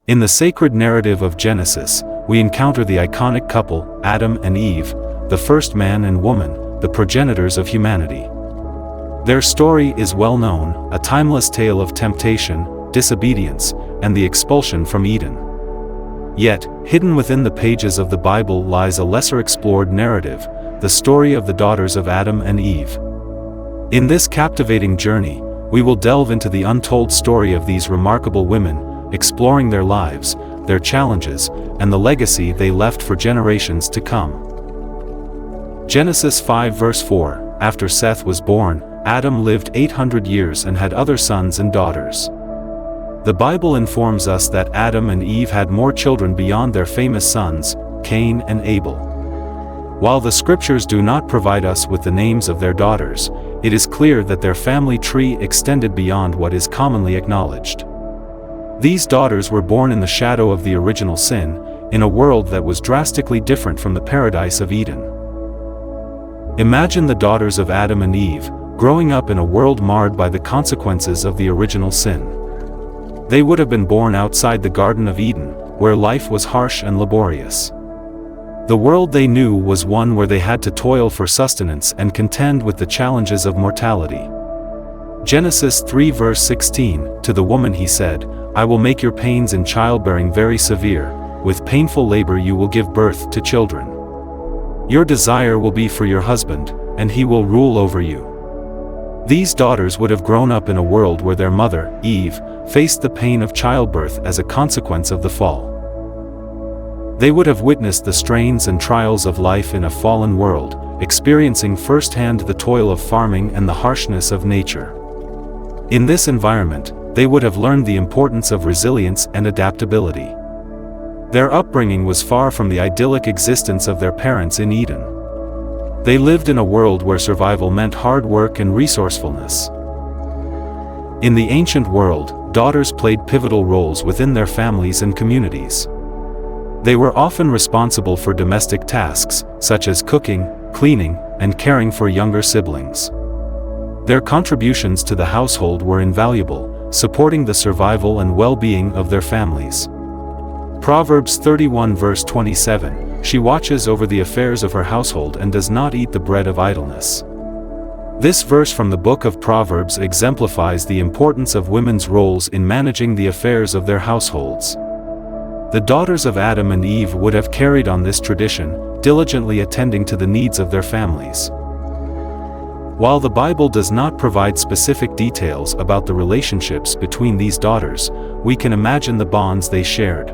In the sacred narrative of Genesis, we encounter the iconic couple, Adam and Eve, the first man and woman, the progenitors of humanity. Their story is well known, a timeless tale of temptation, disobedience, and the expulsion from Eden. Yet, hidden within the pages of the Bible lies a lesser explored narrative, the story of the daughters of Adam and Eve. In this captivating journey, we will delve into the untold story of these remarkable women, exploring their lives, their challenges, and the legacy they left for generations to come. Genesis 5 verse 4, After Seth was born, Adam lived 800 years and had other sons and daughters. The Bible informs us that Adam and Eve had more children beyond their famous sons, Cain and Abel. While the scriptures do not provide us with the names of their daughters, it is clear that their family tree extended beyond what is commonly acknowledged. These daughters were born in the shadow of the original sin, in a world that was drastically different from the paradise of Eden. Imagine the daughters of Adam and Eve, growing up in a world marred by the consequences of the original sin. They would have been born outside the Garden of Eden, where life was harsh and laborious. The world they knew was one where they had to toil for sustenance and contend with the challenges of mortality. Genesis 3 verse 16, To the woman he said, I will make your pains in childbearing very severe, with painful labor you will give birth to children. Your desire will be for your husband, and he will rule over you. These daughters would have grown up in a world where their mother, Eve, faced the pain of childbirth as a consequence of the fall. They would have witnessed the strains and trials of life in a fallen world, experiencing firsthand the toil of farming and the harshness of nature. In this environment, they would have learned the importance of resilience and adaptability. Their upbringing was far from the idyllic existence of their parents in Eden. They lived in a world where survival meant hard work and resourcefulness. In the ancient world, daughters played pivotal roles within their families and communities. They were often responsible for domestic tasks, such as cooking, cleaning, and caring for younger siblings. Their contributions to the household were invaluable, supporting the survival and well-being of their families. Proverbs 31 verse 27, She watches over the affairs of her household and does not eat the bread of idleness. This verse from the book of Proverbs exemplifies the importance of women's roles in managing the affairs of their households. The daughters of Adam and Eve would have carried on this tradition, diligently attending to the needs of their families. While the Bible does not provide specific details about the relationships between these daughters, we can imagine the bonds they shared.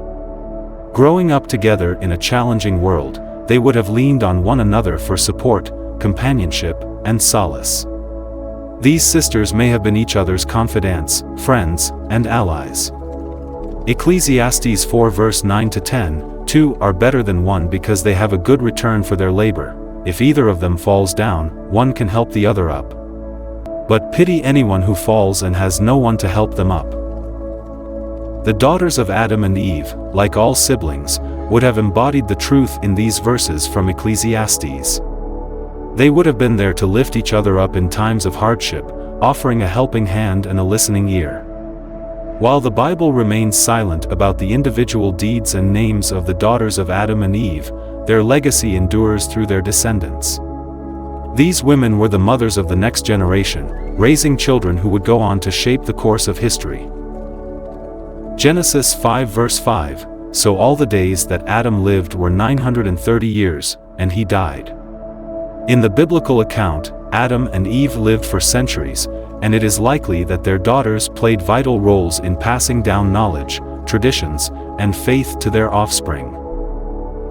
Growing up together in a challenging world, they would have leaned on one another for support, companionship, and solace. These sisters may have been each other's confidants, friends, and allies. Ecclesiastes 4 verse 9 to 10, Two are better than one because they have a good return for their labor. If either of them falls down, one can help the other up. But pity anyone who falls and has no one to help them up. The daughters of Adam and Eve, like all siblings, would have embodied the truth in these verses from Ecclesiastes. They would have been there to lift each other up in times of hardship, offering a helping hand and a listening ear. While the Bible remains silent about the individual deeds and names of the daughters of Adam and Eve, their legacy endures through their descendants. These women were the mothers of the next generation, raising children who would go on to shape the course of history. Genesis 5 verse 5, So all the days that Adam lived were 930 years, and he died. In the biblical account, Adam and Eve lived for centuries, and it is likely that their daughters played vital roles in passing down knowledge, traditions, and faith to their offspring.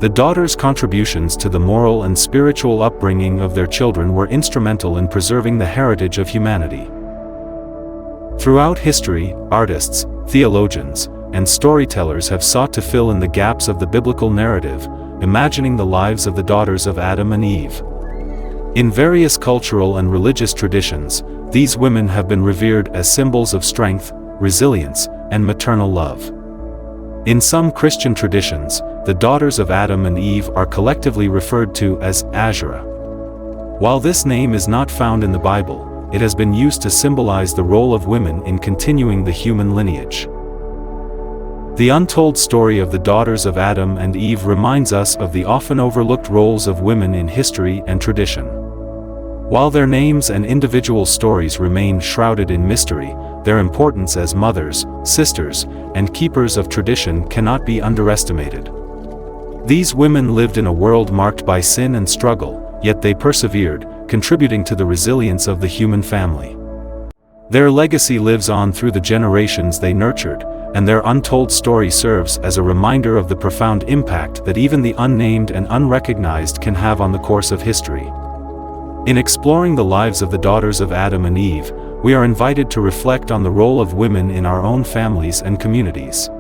The daughters' contributions to the moral and spiritual upbringing of their children were instrumental in preserving the heritage of humanity. Throughout history, artists, theologians, and storytellers have sought to fill in the gaps of the biblical narrative, imagining the lives of the daughters of Adam and Eve. In various cultural and religious traditions, these women have been revered as symbols of strength, resilience, and maternal love. In some Christian traditions, the daughters of Adam and Eve are collectively referred to as Asherah. While this name is not found in the Bible, it has been used to symbolize the role of women in continuing the human lineage. The untold story of the daughters of Adam and Eve reminds us of the often overlooked roles of women in history and tradition. While their names and individual stories remain shrouded in mystery, their importance as mothers, sisters, and keepers of tradition cannot be underestimated. These women lived in a world marked by sin and struggle, yet they persevered, contributing to the resilience of the human family. Their legacy lives on through the generations they nurtured, and their untold story serves as a reminder of the profound impact that even the unnamed and unrecognized can have on the course of history. In exploring the lives of the daughters of Adam and Eve, we are invited to reflect on the role of women in our own families and communities.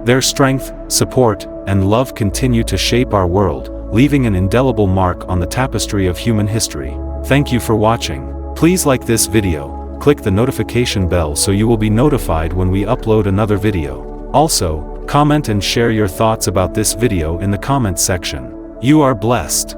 Their strength, support, and love continue to shape our world, leaving an indelible mark on the tapestry of human history. Thank you for watching. Please like this video, click the notification bell so you will be notified when we upload another video. Also, comment and share your thoughts about this video in the comments section. You are blessed.